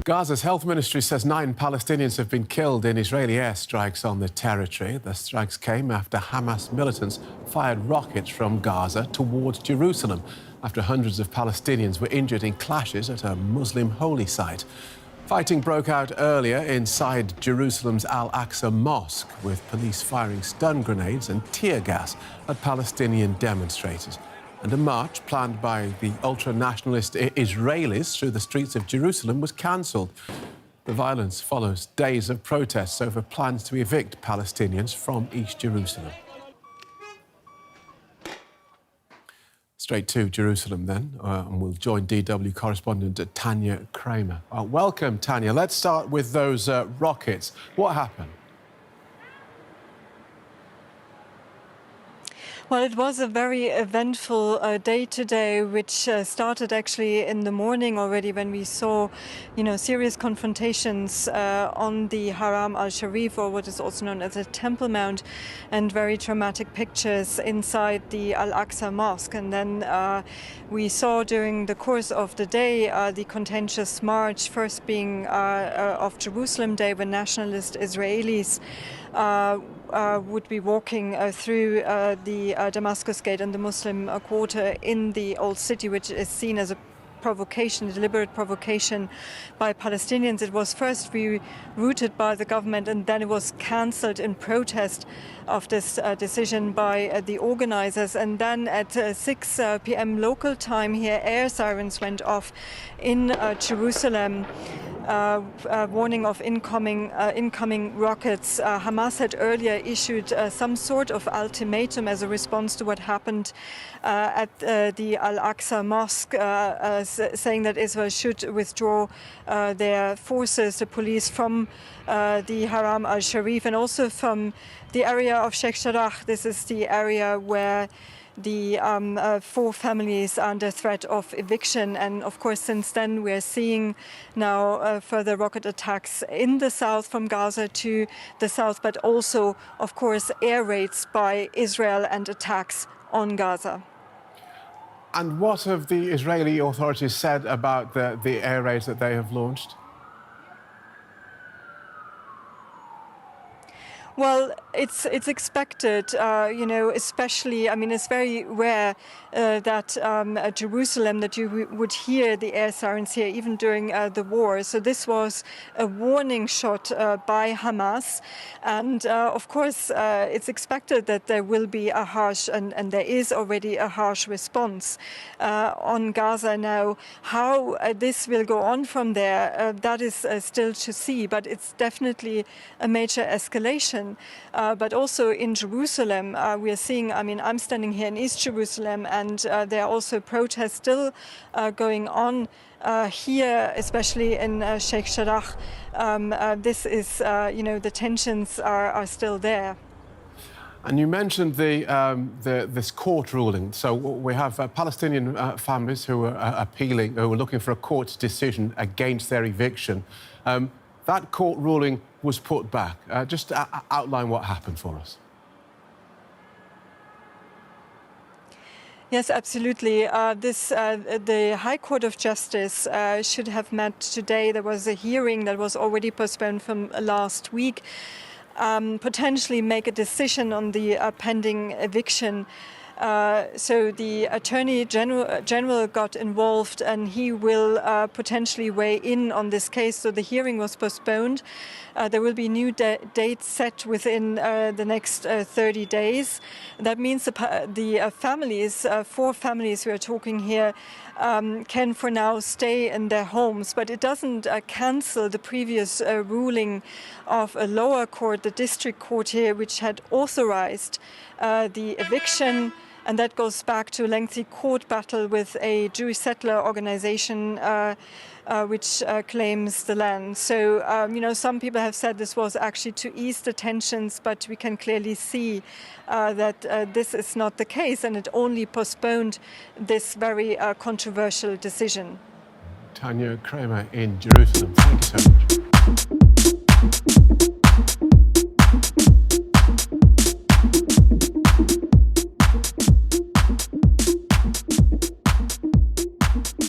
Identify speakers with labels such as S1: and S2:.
S1: Gaza's health ministry says 9 Palestinians have been killed in Israeli airstrikes on the territory. The strikes came after Hamas militants fired rockets from Gaza towards Jerusalem, after hundreds of Palestinians were injured in clashes at a Muslim holy site. Fighting broke out earlier inside Jerusalem's Al-Aqsa Mosque, with police firing stun grenades and tear gas at Palestinian demonstrators. And a march planned by the ultra-nationalist Israelis through the streets of Jerusalem was cancelled. The violence follows days of protests over plans to evict Palestinians from East Jerusalem. Straight to Jerusalem then, and we'll join DW correspondent Tanya Kramer. Welcome, Tanya. Let's start with those rockets. What happened?
S2: Well, it was a very eventful day today, which started actually in the morning already when we saw, serious confrontations on the Haram al-Sharif, or what is also known as the Temple Mount, and very dramatic pictures inside the Al-Aqsa Mosque. And then we saw during the course of the day the contentious march, first being of Jerusalem Day, when nationalist Israelis would be walking through the Damascus Gate and the Muslim quarter in the Old City, which is seen as a provocation, a deliberate provocation by Palestinians. It was first rerouted by the government, and then it was cancelled in protest of this decision by the organizers. And then at 6 p.m. local time here, air sirens went off in Jerusalem. Warning of incoming rockets. Hamas had earlier issued some sort of ultimatum as a response to what happened at the Al-Aqsa Mosque, saying that Israel should withdraw their forces, the police, from the Haram al-Sharif and also from the area of Sheikh Jarrah. This is the area where the 4 families are under threat of eviction. And of course, since then, we're seeing now further rocket attacks in the south from Gaza to the south, but also, of course, air raids by Israel and attacks on Gaza.
S1: And what have the Israeli authorities said about the air raids that they have launched?
S2: Well, it's expected, especially, it's very rare that at Jerusalem that you would hear the air sirens here, even during the war. So this was a warning shot by Hamas. And of course, it's expected that there will be a harsh, and there is already a harsh response on Gaza now. How this will go on from there, that is still to see, but it's definitely a major escalation. But also in Jerusalem, we are seeing, I'm standing here in East Jerusalem, and there are also protests still going on here, especially in Sheikh Jarrah. This is, the tensions are still there.
S1: And you mentioned this court ruling. So we have Palestinian families who are appealing, who are looking for a court decision against their eviction. That court ruling was put back. Just outline what happened for us.
S2: Yes, absolutely. The High Court of Justice should have met today. There was a hearing that was already postponed from last week. Potentially make a decision on the pending eviction. So the Attorney General got involved, and he will potentially weigh in on this case. So the hearing was postponed. There will be new dates set within the next 30 days. That means the families, 4 families we are talking here, can for now stay in their homes. But it doesn't cancel the previous ruling of a lower court, the district court here, which had authorized the eviction. And that goes back to a lengthy court battle with a Jewish settler organization which claims the land. So, some people have said this was actually to ease the tensions, but we can clearly see that this is not the case, and it only postponed this very controversial decision.
S1: Tanya Kramer in Jerusalem. Thank you so much.